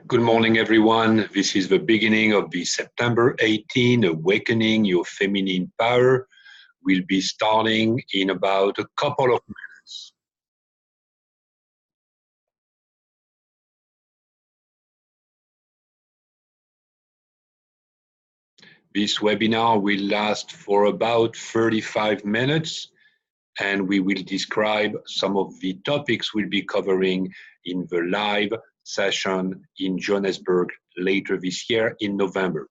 Good morning, everyone. This is the beginning of the September 18 Awakening Your Feminine Power. We'll be starting in about a couple of minutes. This webinar will last for about 35 minutes, and we will describe some of the topics we'll be covering in the live session in Johannesburg later this year in November.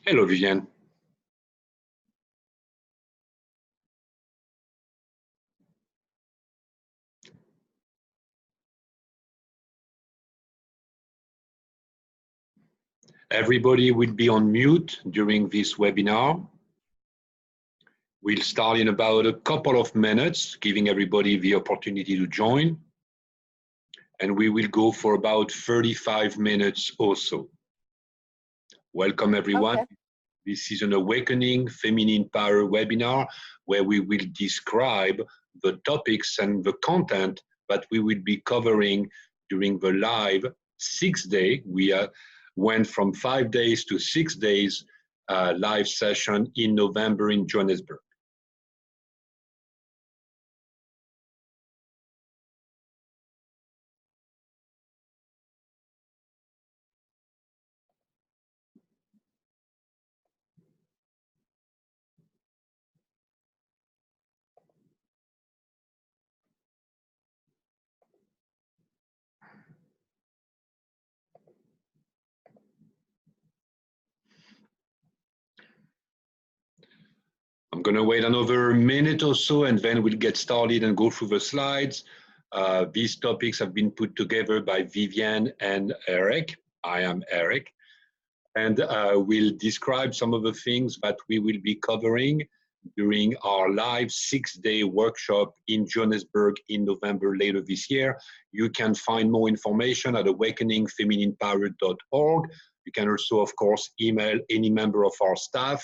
Hello, Viviane. Everybody will be on mute during this webinar. We'll start in about a couple of minutes, giving everybody the opportunity to join. And we will go for about 35 minutes or so. Welcome, everyone. Okay. This is an Awakening Feminine Power webinar where we will describe the topics and the content that we will be covering during the live 6-day. We went from 5 days to 6 days live session in November in Johannesburg. I'm going to wait another minute or so, and then we'll get started and go through the slides. These topics have been put together by Viviane and Eric. I am Eric. And we'll describe some of the things that we will be covering during our live 6-day workshop in Johannesburg in November later this year. You can find more information at awakeningfemininepower.org. You can also, of course, email any member of our staff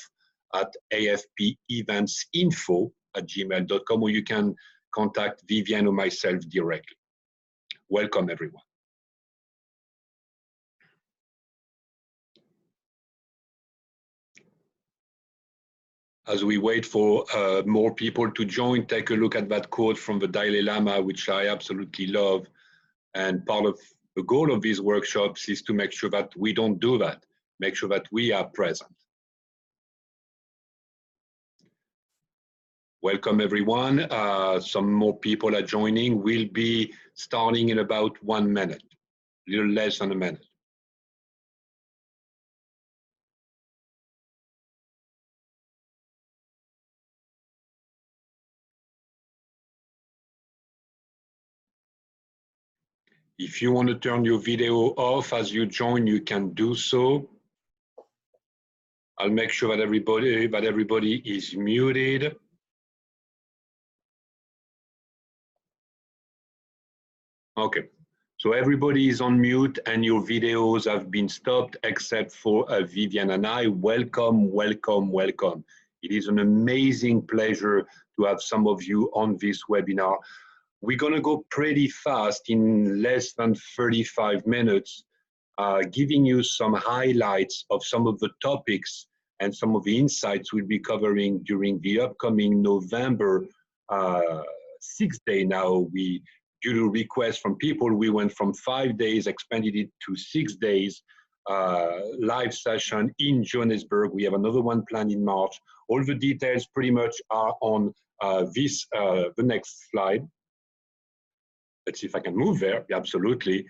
at afpeventsinfo@gmail.com, or you can contact Viviane or myself directly. Welcome, everyone. As we wait for more people to join, take a look at that quote from the Dalai Lama, which I absolutely love. And part of the goal of these workshops is to make sure that we don't do that, make sure that we are present. Welcome, everyone. Some more people are joining. We'll be starting in about 1 minute, a little less than a minute. If you want to turn your video off as you join, you can do so. I'll make sure that everybody is muted. Okay, so everybody is on mute and your videos have been stopped except for Viviane and I. Welcome, welcome, welcome. It is an amazing pleasure to have some of you on this webinar. We're gonna go pretty fast in less than 35 minutes, giving you some highlights of some of the topics and some of the insights we'll be covering during the upcoming November 6-day now. Due to requests from people, we went from 5 days, expanded it to 6 days live session in Johannesburg. We have another one planned in March. All the details pretty much are on the next slide. Let's see if I can move there. Yeah, absolutely.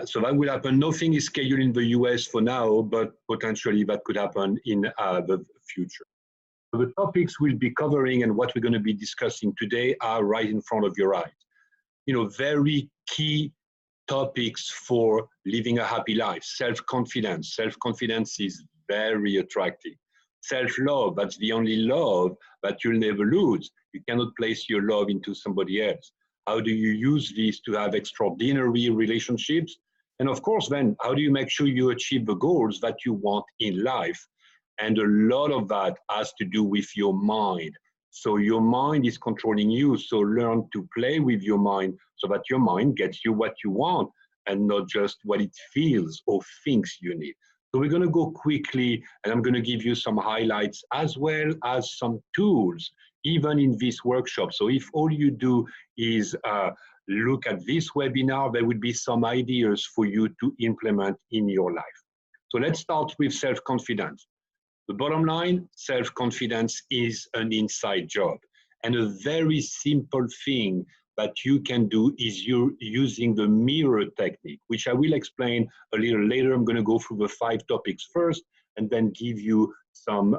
So that will happen. Nothing is scheduled in the US for now, but potentially that could happen in the future. So the topics we'll be covering and what we're going to be discussing today are right in front of your eyes. You know, very key topics for living a happy life. Self-confidence. Self-confidence is very attractive. Self-love, that's the only love that you'll never lose. You cannot place your love into somebody else. How do you use this to have extraordinary relationships? And of course, then, how do you make sure you achieve the goals that you want in life? And a lot of that has to do with your mind. So your mind is controlling you. So learn to play with your mind so that your mind gets you what you want and not just what it feels or thinks you need. So we're going to go quickly, and I'm going to give you some highlights as well as some tools, even in this workshop. So if all you do is look at this webinar, there will be some ideas for you to implement in your life. So let's start with self-confidence. The bottom line, self-confidence is an inside job. And a very simple thing that you can do is you using the mirror technique, which I will explain a little later. I'm going to go through the 5 topics first and then give you some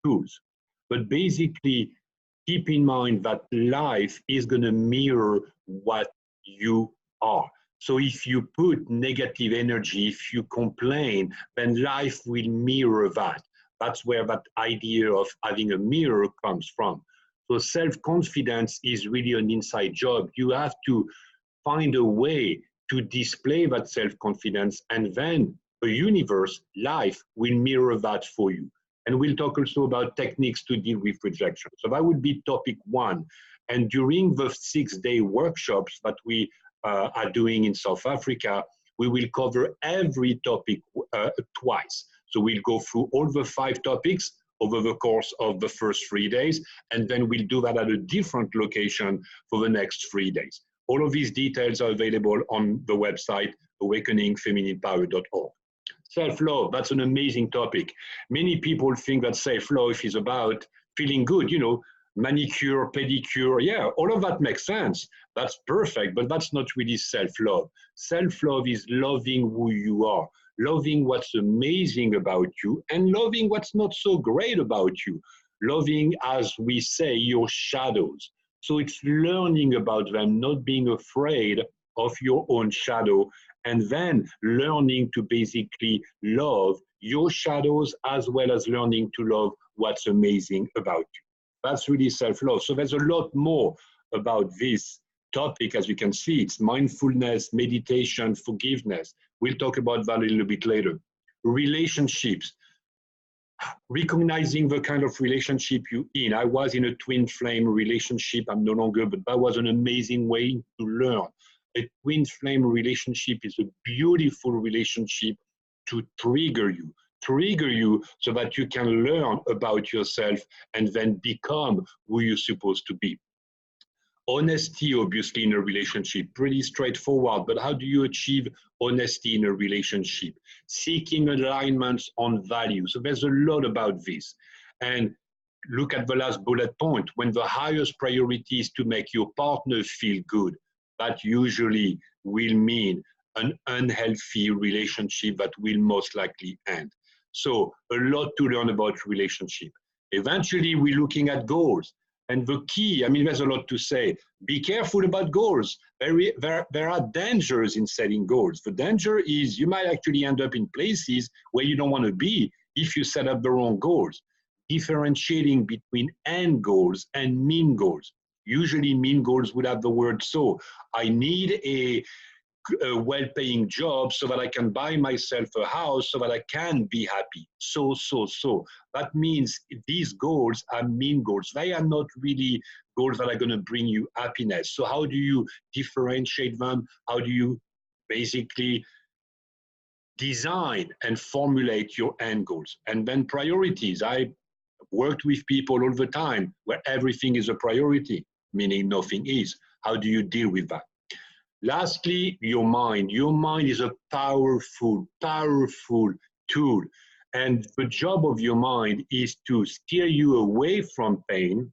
tools. But basically, keep in mind that life is going to mirror what you are. So if you put negative energy, if you complain, then life will mirror that. That's where that idea of having a mirror comes from. So self-confidence is really an inside job. You have to find a way to display that self-confidence, and then the universe, life, will mirror that for you. And we'll talk also about techniques to deal with rejection. So that would be topic 1. And during the 6-day workshops that we are doing in South Africa, we will cover every topic twice. So we'll go through all the 5 topics over the course of the first 3 days, and then we'll do that at a different location for the next 3 days. All of these details are available on the website, awakeningfemininepower.org. Self-love, that's an amazing topic. Many people think that self-love is about feeling good, you know, manicure, pedicure, yeah, all of that makes sense. That's perfect, but that's not really self-love. Self-love is loving who you are, loving what's amazing about you, and loving what's not so great about you. Loving, as we say, your shadows. So it's learning about them, not being afraid of your own shadow, and then learning to basically love your shadows as well as learning to love what's amazing about you. That's really self-love. So there's a lot more about this topic. As you can see, it's mindfulness, meditation, forgiveness. We'll talk about that a little bit later. Relationships, recognizing the kind of relationship you're in. I was in a twin flame relationship. I'm no longer, but that was an amazing way to learn. A twin flame relationship is a beautiful relationship to trigger you so that you can learn about yourself and then become who you're supposed to be. Honesty, obviously, in a relationship, pretty straightforward, but how do you achieve honesty in a relationship? Seeking alignments on value. So there's a lot about this. And look at the last bullet point. When the highest priority is to make your partner feel good, that usually will mean an unhealthy relationship that will most likely end. So a lot to learn about relationship. Eventually, we're looking at goals. And the key, I mean, there's a lot to say. Be careful about goals. There are dangers in setting goals. The danger is you might actually end up in places where you don't want to be if you set up the wrong goals. Differentiating between end goals and mean goals. Usually mean goals would have the word so. I need a well-paying job so that I can buy myself a house so that I can be happy. So. That means these goals are mean goals. They are not really goals that are going to bring you happiness. So how do you differentiate them? How do you basically design and formulate your end goals? And then priorities. I worked with people all the time where everything is a priority, meaning nothing is. How do you deal with that? Lastly, your mind. Your mind is a powerful tool. And the job of your mind is to steer you away from pain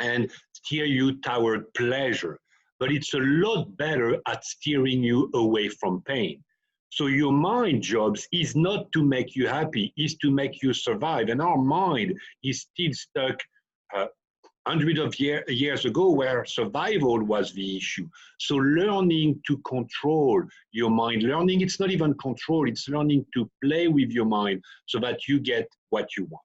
and steer you toward pleasure. But it's a lot better at steering you away from pain. So your mind jobs is not to make you happy, is to make you survive. And our mind is still stuck hundreds of years ago where survival was the issue. So learning to control your mind, learning, it's not even control, it's learning to play with your mind so that you get what you want.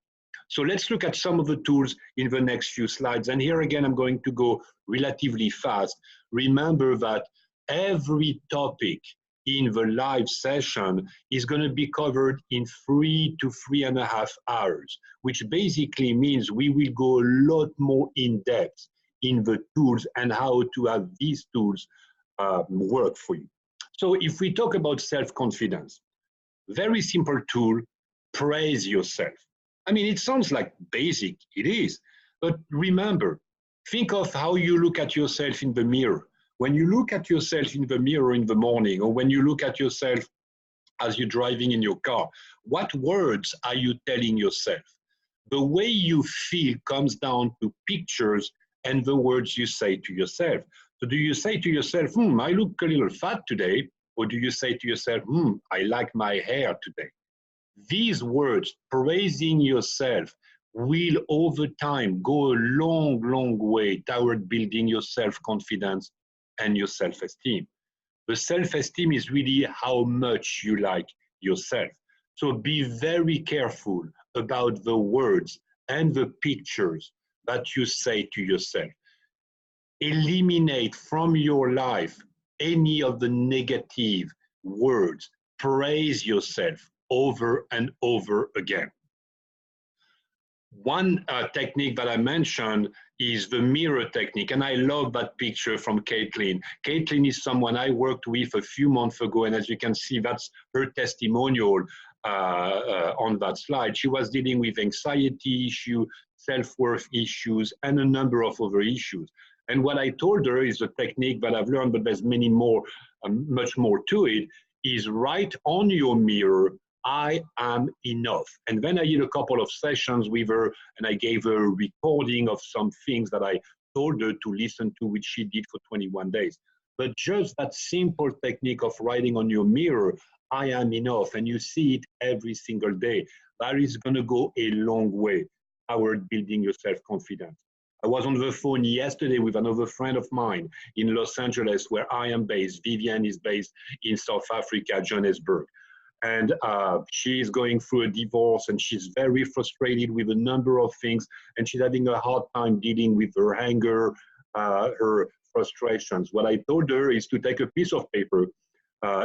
So let's look at some of the tools in the next few slides. And here again, I'm going to go relatively fast. Remember that every topic in the live session is going to be covered in 3 to 3.5 hours, which basically means we will go a lot more in depth in the tools and how to have these tools work for you. So if we talk about self-confidence, very simple tool, praise yourself. I mean, it sounds like basic, it is, but remember, think of how you look at yourself in the mirror. When you look at yourself in the mirror in the morning, or when you look at yourself as you're driving in your car, what words are you telling yourself? The way you feel comes down to pictures and the words you say to yourself. So do you say to yourself, I look a little fat today? Or do you say to yourself, I like my hair today? These words, praising yourself, will over time go a long, long way toward building your self-confidence and your self-esteem. The self-esteem is really how much you like yourself. So be very careful about the words and the pictures that you say to yourself. Eliminate from your life any of the negative words. Praise yourself over and over again. One technique that I mentioned is the mirror technique, and I love that picture from Caitlin. Caitlin is someone I worked with a few months ago, and as you can see, that's her testimonial on that slide. She was dealing with anxiety issue, self-worth issues, and a number of other issues. And what I told her is a technique that I've learned, but there's many more, much more to it, is write on your mirror, I am enough. And then I did a couple of sessions with her, and I gave her a recording of some things that I told her to listen to, which she did for 21 days. But just that simple technique of writing on your mirror, I am enough, and you see it every single day, that is going to go a long way toward building your self-confidence. I was on the phone yesterday with another friend of mine in Los Angeles, where I am based. Vivian is based in South Africa, Johannesburg. And she's going through a divorce, and she's very frustrated with a number of things, and she's having a hard time dealing with her anger, her frustrations. What I told her is to take a piece of paper,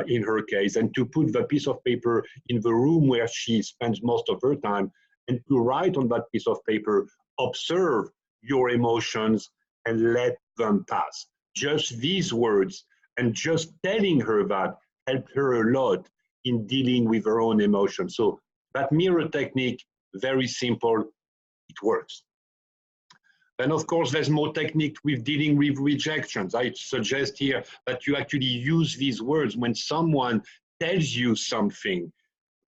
in her case, and to put the piece of paper in the room where she spends most of her time, and to write on that piece of paper, observe your emotions and let them pass. Just these words, and just telling her that helped her a lot in dealing with her own emotions. So that mirror technique, very simple, it works. Then of course, there's more technique with dealing with rejections. I suggest here that you actually use these words when someone tells you something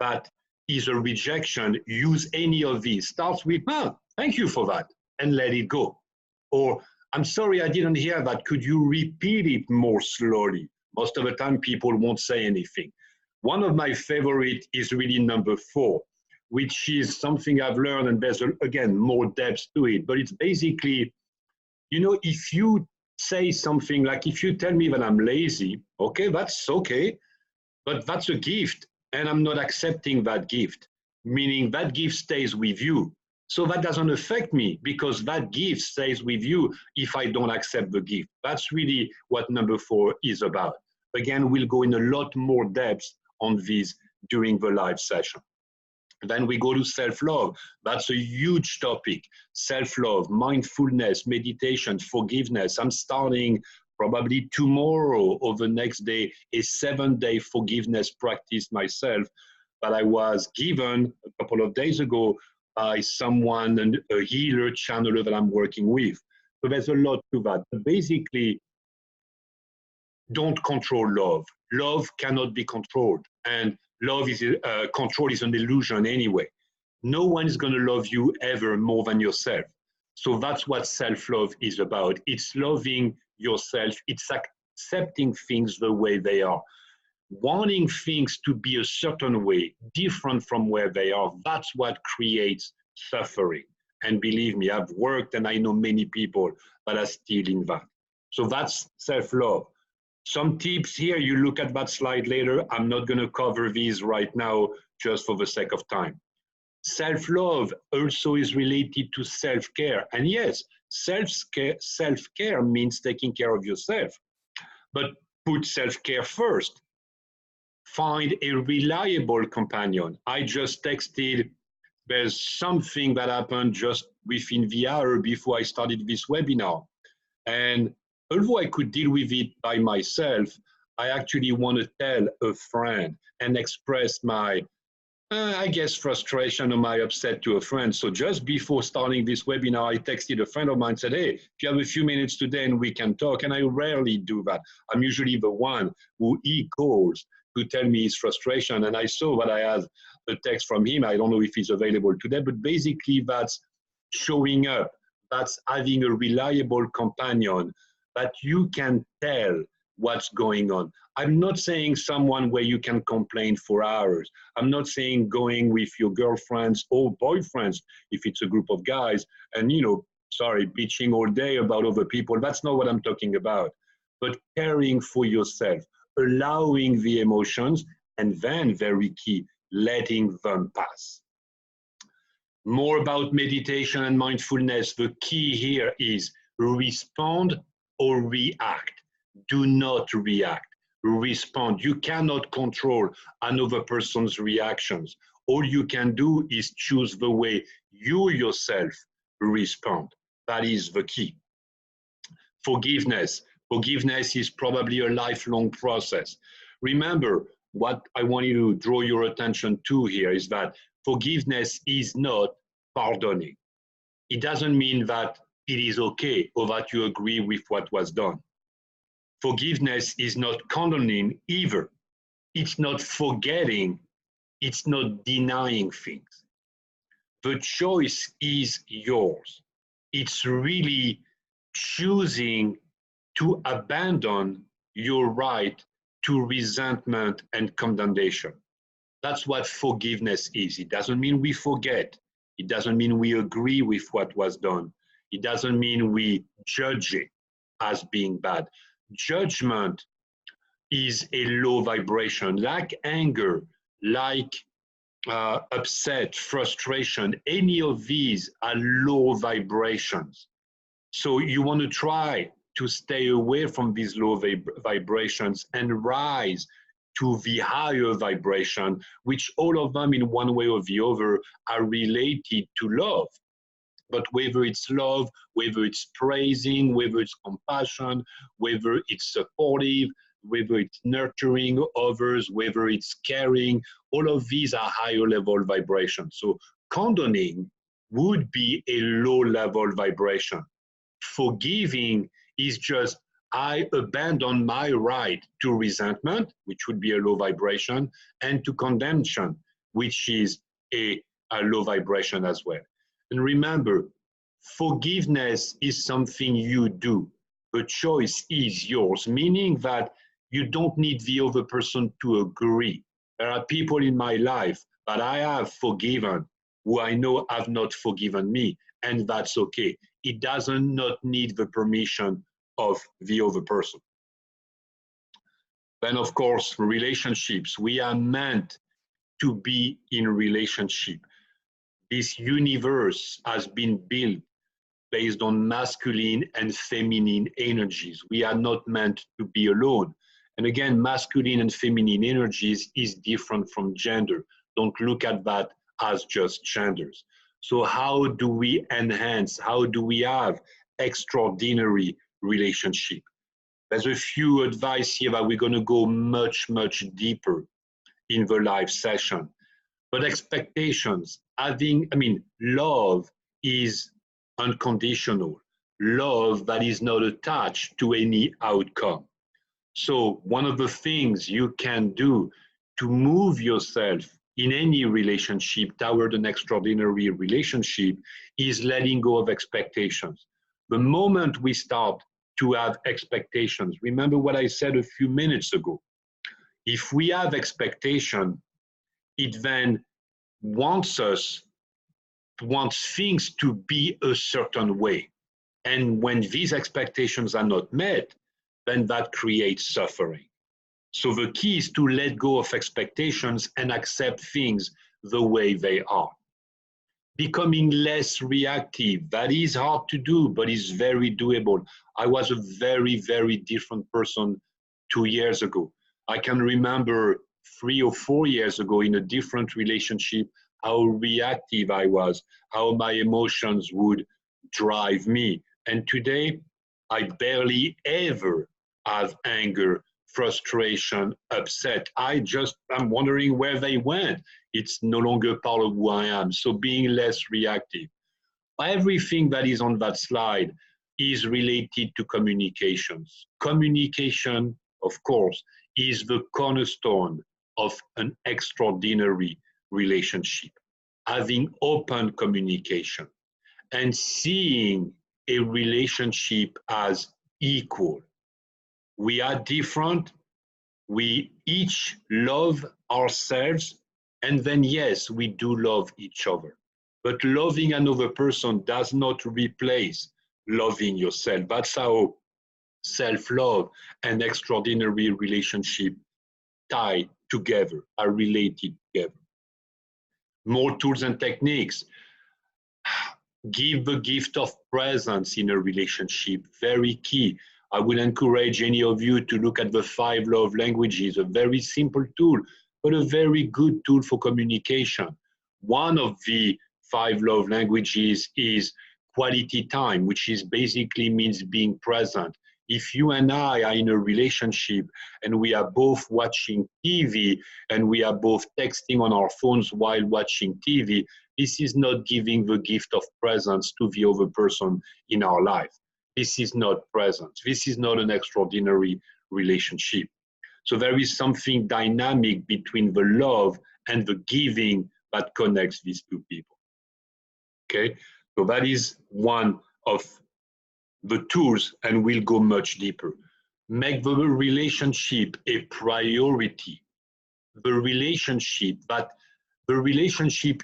that is a rejection. Use any of these. Starts with, thank you for that, and let it go. Or, I'm sorry, I didn't hear that. Could you repeat it more slowly? Most of the time, people won't say anything. One of my favorite is really number 4, which is something I've learned, and there's, again, more depth to it. But it's basically, you know, if you say something like, if you tell me that I'm lazy, okay, that's okay, but that's a gift, and I'm not accepting that gift, meaning that gift stays with you. So that doesn't affect me, because that gift stays with you if I don't accept the gift. That's really what number 4 is about. Again, we'll go in a lot more depth on these during the live session. Then we go to self-love. That's a huge topic. Self-love, mindfulness, meditation, forgiveness. I'm starting probably tomorrow or the next day a 7-day forgiveness practice myself that I was given a couple of days ago by someone, and a healer channeler that I'm working with. So there's a lot to that. But basically, don't control love. Love cannot be controlled, and love is control is an illusion anyway. No one is going to love you ever more than yourself. So that's what self-love is about. It's loving yourself. It's accepting things the way they are. Wanting things to be a certain way, different from where they are, that's what creates suffering. And believe me, I've worked and I know many people that are still in that. So that's self-love. Some tips here, you look at that slide later. I'm not going to cover these right now just for the sake of time. Self-love also is related to self-care. And yes, self-care means taking care of yourself, but put self-care first. Find a reliable companion. I just texted, there's something that happened just within the hour before I started this webinar. And although I could deal with it by myself, I actually want to tell a friend and express my, I guess, frustration or my upset to a friend. So just before starting this webinar, I texted a friend of mine and said, hey, if you have a few minutes today and we can talk, and I rarely do that. I'm usually the one who he calls to tell me his frustration. And I saw that I had a text from him. I don't know if he's available today, but basically that's showing up. That's having a reliable companion that you can tell what's going on. I'm not saying someone where you can complain for hours. I'm not saying going with your girlfriends or boyfriends, if it's a group of guys, and, bitching all day about other people. That's not what I'm talking about. But caring for yourself, allowing the emotions, and then, very key, letting them pass. More about meditation and mindfulness. The key here is respond or react. Do not react. Respond. You cannot control another person's reactions. All you can do is choose the way you yourself respond. That is the key. Forgiveness. Forgiveness is probably a lifelong process. Remember, what I want you to draw your attention to here is that forgiveness is not pardoning. It doesn't mean that it is okay or that you agree with what was done. Forgiveness is not condoning either. It's not forgetting. It's not denying things. The choice is yours. It's really choosing to abandon your right to resentment and condemnation. That's what forgiveness is. It doesn't mean we forget. It doesn't mean we agree with what was done. It doesn't mean we judge it as being bad. Judgment is a low vibration, like anger, like upset, frustration. Any of these are low vibrations. So you want to try to stay away from these low vibrations and rise to the higher vibration, which all of them in one way or the other are related to love. But whether it's love, whether it's praising, whether it's compassion, whether it's supportive, whether it's nurturing others, whether it's caring, all of these are higher level vibrations. So condoning would be a low level vibration. Forgiving is just, I abandon my right to resentment, which would be a low vibration, and to condemnation, which is a low vibration as well. And remember, forgiveness is something you do. The choice is yours, meaning that you don't need the other person to agree. There are people in my life that I have forgiven who I know have not forgiven me, and that's okay. It doesn't not need the permission of the other person. Then, of course, relationships. We are meant to be in relationship. This universe has been built based on masculine and feminine energies. We are not meant to be alone. And again, masculine and feminine energies is different from gender. Don't look at that as just genders. So how do we enhance, how do we have extraordinary relationship? There's a few advice here that we're going to go much, much deeper in the live session. But expectations, love is unconditional. Love that is not attached to any outcome. So one of the things you can do to move yourself in any relationship toward an extraordinary relationship is letting go of expectations. The moment we start to have expectations, remember what I said a few minutes ago. If we have expectation, it then wants things to be a certain way. And when these expectations are not met, then that creates suffering. So the key is to let go of expectations and accept things the way they are. becoming less reactive. That is hard to do, but it's very doable. I was a very, very different person 2 years ago. I can remember 3 or 4 years ago in a different relationship, how reactive I was, how my emotions would drive me. And today, I barely ever have anger, frustration, upset. I'm wondering where they went. It's no longer part of who I am. So being less reactive. Everything that is on that slide is related to communications. Communication, of course, is the cornerstone of an extraordinary relationship. Having open communication and seeing a relationship as equal. We are different. We each love ourselves. And then, yes, we do love each other. But loving another person does not replace loving yourself. That's how self-love and extraordinary relationship tie together, are related together. More tools and techniques. Give the gift of presence in a relationship, very key. I will encourage any of you to look at the 5 love languages, a very simple tool, but a very good tool for communication. One of the 5 love languages is quality time, which is basically means being present. If you and I are in a relationship and we are both watching TV and we are both texting on our phones while watching TV, this is not giving the gift of presence to the other person in our life. This is not presence. This is not an extraordinary relationship. So there is something dynamic between the love and the giving that connects these two people. Okay, so that is one of the tools, and we'll go much deeper. Make the relationship a priority. The relationship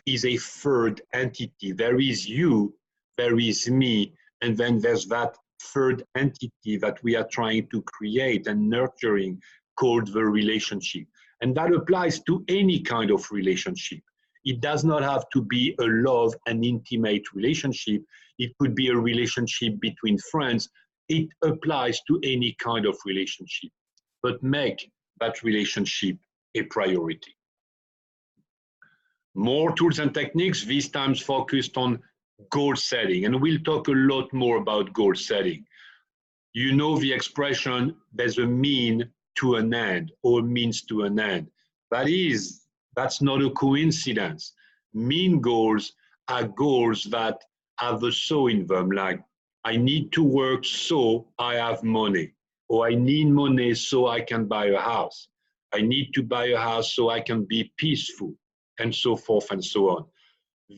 is a third entity. There is you, there is me, and then there's that third entity that we are trying to create and nurturing called the relationship. And that applies to any kind of relationship. It does not have to be a love and intimate relationship. It could be a relationship between friends. It applies to any kind of relationship, but make that relationship a priority. More tools and techniques, these times focused on goal setting, and we'll talk a lot more about goal setting. You know the expression, there's a mean to an end, or means to an end. That's not a coincidence. Mean goals are goals that have a so in them, like I need to work so I have money, or I need money so I can buy a house. I need to buy a house so I can be peaceful, and so forth and so on.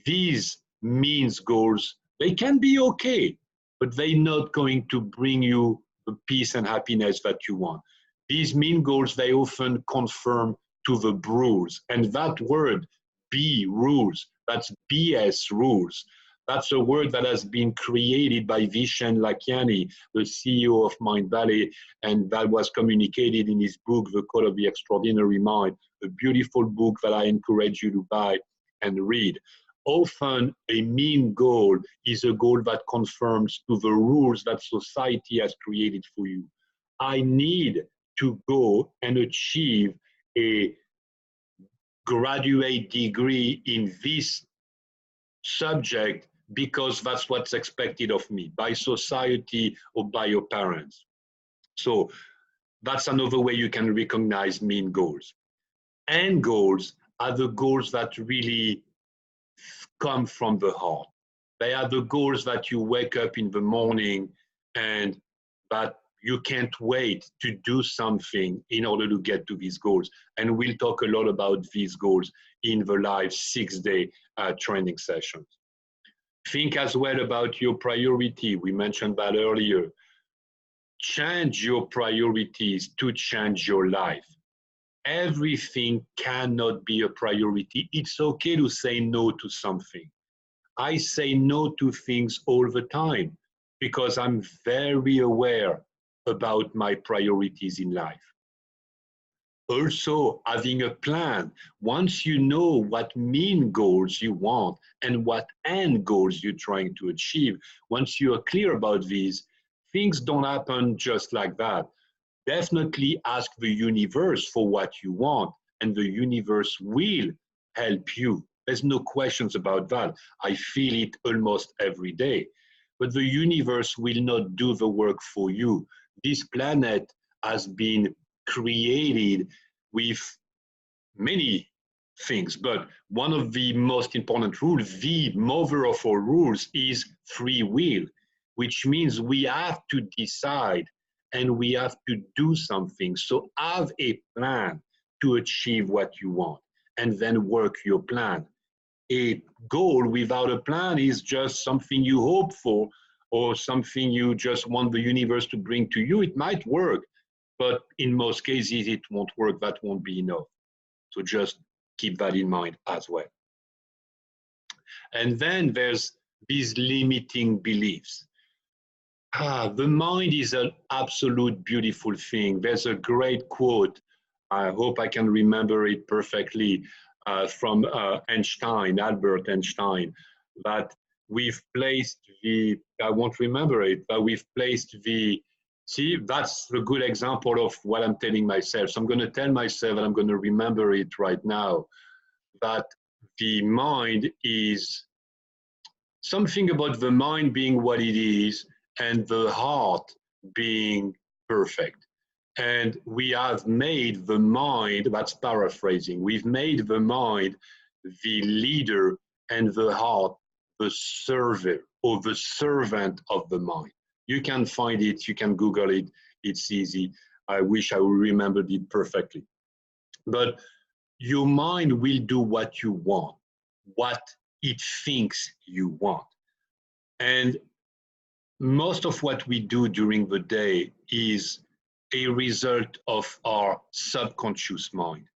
These means goals, they can be okay, but they're not going to bring you the peace and happiness that you want. These mean goals, they often conform to the rules. And that word, B, rules, that's BS, rules. That's a word that has been created by Vishen Lakhiani, the CEO of Mindvalley, and that was communicated in his book, The Code of the Extraordinary Mind, a beautiful book that I encourage you to buy and read. Often a mean goal is a goal that conforms to the rules that society has created for you. I need to go and achieve a graduate degree in this subject because that's what's expected of me by society or by your parents. So that's another way you can recognize mean goals. End goals are the goals that really come from the heart. They are the goals that you wake up in the morning and that you can't wait to do something in order to get to these goals. And we'll talk a lot about these goals in the live 6-day training sessions. Think as well about your priority. We mentioned that earlier. Change your priorities to change your life. Everything cannot be a priority. It's okay to say no to something. I say no to things all the time because I'm very aware about my priorities in life. Also, having a plan. Once you know what mean goals you want and what end goals you're trying to achieve, once you are clear about these, things don't happen just like that. Definitely ask the universe for what you want, and the universe will help you. There's no questions about that. I feel it almost every day. But the universe will not do the work for you. This planet has been created with many things, but one of the most important rules, the mother of all rules, is free will, which means we have to decide and we have to do something. So have a plan to achieve what you want and then work your plan. A goal without a plan is just something you hope for or something you just want the universe to bring to you. It might work, but in most cases, it won't work. That won't be enough. So just keep that in mind as well. And then there's these limiting beliefs. The mind is an absolute beautiful thing. There's a great quote, I hope I can remember it perfectly, from Einstein, Albert Einstein, that we've placed the, I won't remember it, but we've placed the, see, that's a good example of what I'm telling myself. So I'm going to tell myself, and I'm going to remember it right now, that the mind is something about the mind being what it is and the heart being perfect. And we have made the mind, that's paraphrasing, we've made the mind the leader and the heart the server or the servant of the mind. You can find it, you can Google it, it's easy. I wish I remembered it perfectly. But your mind will do what you want, what it thinks you want. And most of what we do during the day is a result of our subconscious mind,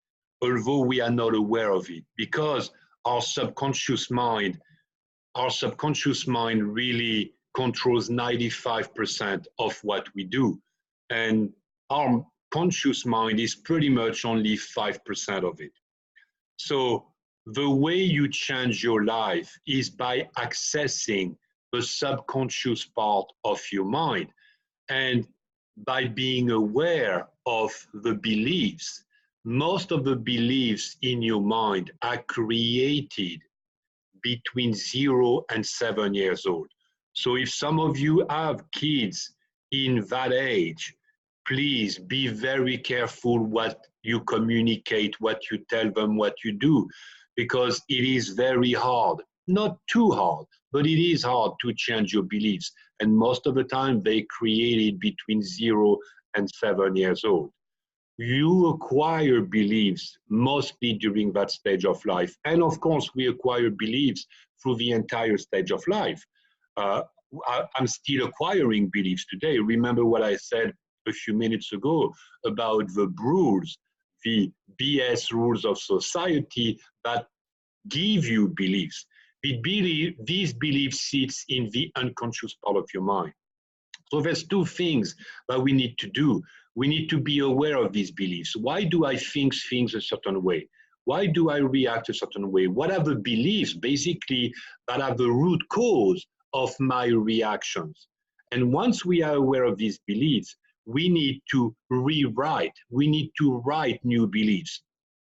although we are not aware of it, because our subconscious mind really controls 95% of what we do. And our conscious mind is pretty much only 5% of it. So the way you change your life is by accessing the subconscious part of your mind and by being aware of the beliefs. Most of the beliefs in your mind are created between 0 and 7 years old. So if some of you have kids in that age, please be very careful what you communicate, what you tell them, what you do, because it is very hard. Not too hard, but it is hard to change your beliefs. And most of the time, they created between 0 and 7 years old. You acquire beliefs mostly during that stage of life. And of course, we acquire beliefs through the entire stage of life. I'm still acquiring beliefs today. Remember what I said a few minutes ago about the rules, the BS rules of society that give you beliefs. These beliefs sits in the unconscious part of your mind. So there's two things that we need to do. We need to be aware of these beliefs. Why do I think things a certain way? Why do I react a certain way? What are the beliefs, basically, that are the root cause of my reactions? And once we are aware of these beliefs, we need to rewrite. We need to write new beliefs.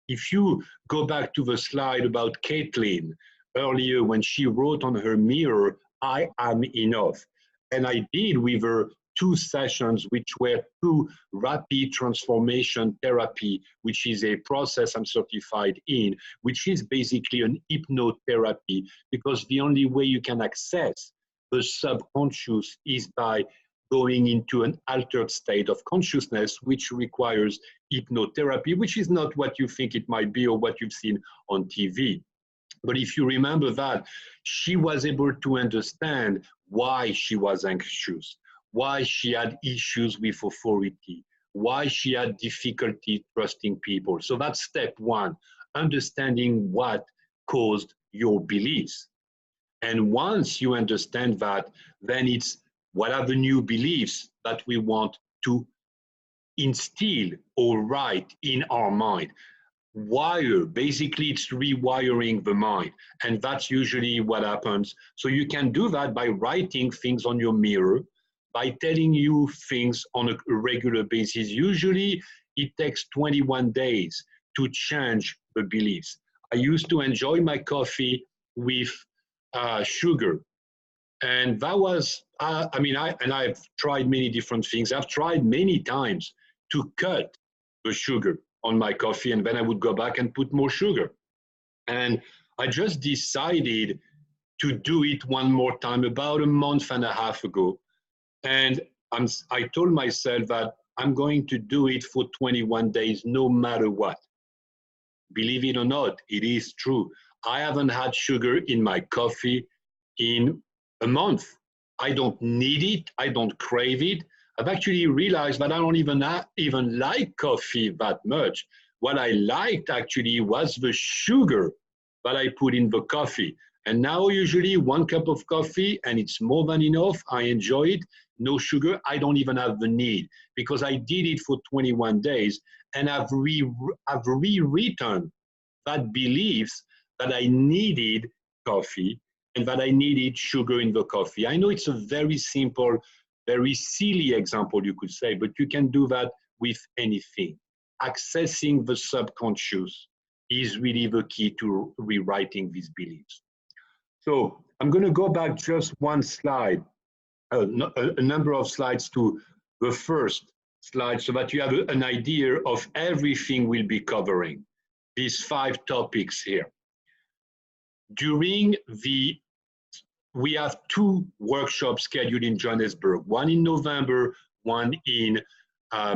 If you go back to the slide about Caitlin earlier when she wrote on her mirror, I am enough. And I did with her 2 sessions, which were 2 rapid transformation therapy, which is a process I'm certified in, which is basically an hypnotherapy, because the only way you can access the subconscious is by going into an altered state of consciousness, which requires hypnotherapy, which is not what you think it might be or what you've seen on TV. But if you remember that, she was able to understand why she was anxious, why she had issues with authority, why she had difficulty trusting people. So that's step 1, understanding what caused your beliefs. And once you understand that, then it's what are the new beliefs that we want to instill or write in our mind. Wire, basically it's rewiring the mind, and that's usually what happens. So you can do that by writing things on your mirror, by telling you things on a regular basis. Usually it takes 21 days to change the beliefs. I used to enjoy my coffee with sugar, and that was I've tried many different things. I've tried many times to cut the sugar on my coffee, and then I would go back and put more sugar. And I just decided to do it one more time about a month and a half ago. And I told myself that I'm going to do it for 21 days no matter what. Believe it or not, it is true. I haven't had sugar in my coffee in a month. I don't need it. I don't crave it. I've actually realized that I don't even like coffee that much. What I liked actually was the sugar that I put in the coffee. And now usually 1 cup of coffee and it's more than enough. I enjoy it. No sugar. I don't even have the need because I did it for 21 days and I've rewritten that beliefs that I needed coffee and that I needed sugar in the coffee. I know it's a very simple, very silly example, you could say, but you can do that with anything. Accessing the subconscious is really the key to rewriting these beliefs. So I'm going to go back just one slide, a number of slides to the first slide so that you have an idea of everything we'll be covering, these 5 topics here. We have 2 workshops scheduled in Johannesburg, one in November, one in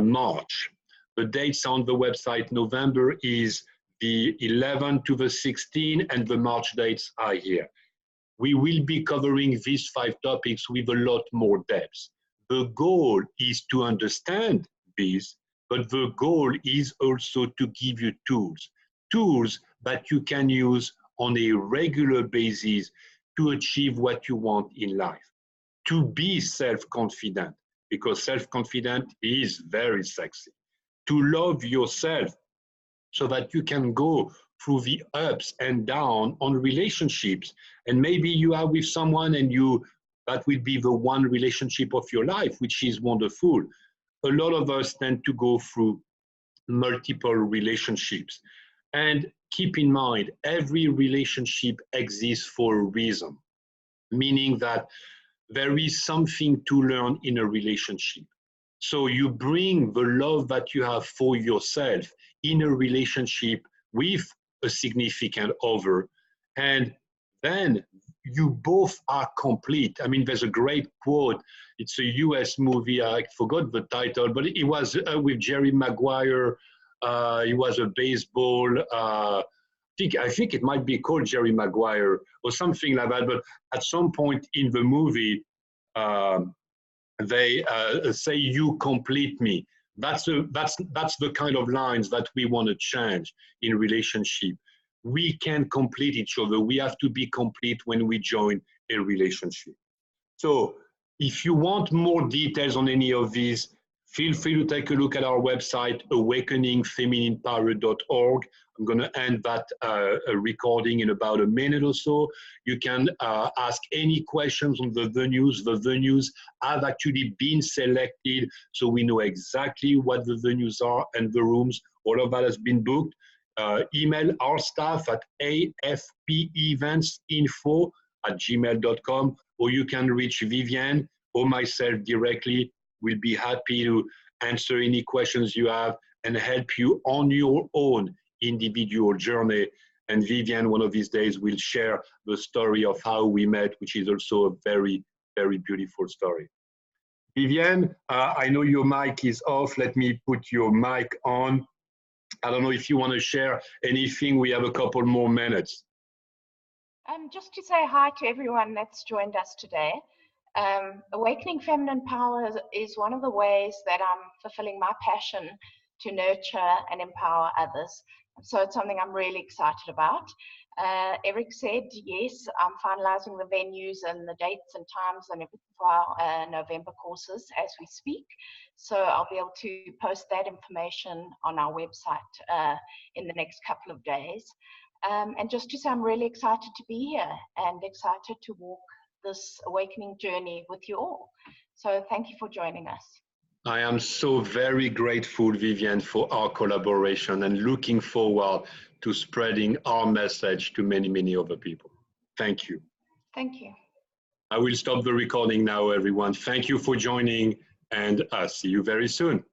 March. The dates on the website. November is the 11th to the 16th, and the March dates are here. We will be covering these 5 topics with a lot more depth. The goal is to understand these, but the goal is also to give you tools that you can use on a regular basis to achieve what you want in life. To be self-confident, because self-confident is very sexy. To love yourself so that you can go through the ups and downs on relationships. And maybe you are with someone and that will be the one relationship of your life, which is wonderful. A lot of us tend to go through multiple relationships. And keep in mind, every relationship exists for a reason, meaning that there is something to learn in a relationship. So you bring the love that you have for yourself in a relationship with a significant other, and then you both are complete. I mean, there's a great quote. It's a US movie. I forgot the title, but it was with Jerry Maguire. It was a baseball. I think it might be called Jerry Maguire or something like that. But at some point in the movie, they say, "You complete me." That's the kind of lines that we want to change in relationship. We can complete each other. We have to be complete when we join a relationship. So if you want more details on any of these, feel free to take a look at our website, awakeningfemininepower.org. I'm going to end that recording in about a minute or so. You can ask any questions on the venues. The venues have actually been selected, so we know exactly what the venues are and the rooms. All of that has been booked. Email our staff at afpeventinfo@gmail.com, or you can reach Viviane or myself directly. We'll be happy to answer any questions you have and help you on your own individual journey. And Viviane, one of these days, will share the story of how we met, which is also a very, very beautiful story. Viviane, I know your mic is off. Let me put your mic on. I don't know if you want to share anything. We have a couple more minutes. Just to say hi to everyone that's joined us today. Awakening Feminine Power is one of the ways that I'm fulfilling my passion to nurture and empower others. So it's something I'm really excited about. Eric said, yes, I'm finalizing the venues and the dates and times and everything for our November courses as we speak. So I'll be able to post that information on our website in the next couple of days. And just to say, I'm really excited to be here and excited to walk this awakening journey with you all. So thank you for joining us. I am so very grateful, Viviane, for our collaboration and looking forward to spreading our message to many, many other people. Thank you. Thank you. I will stop the recording now, everyone. Thank you for joining, and I'll see you very soon.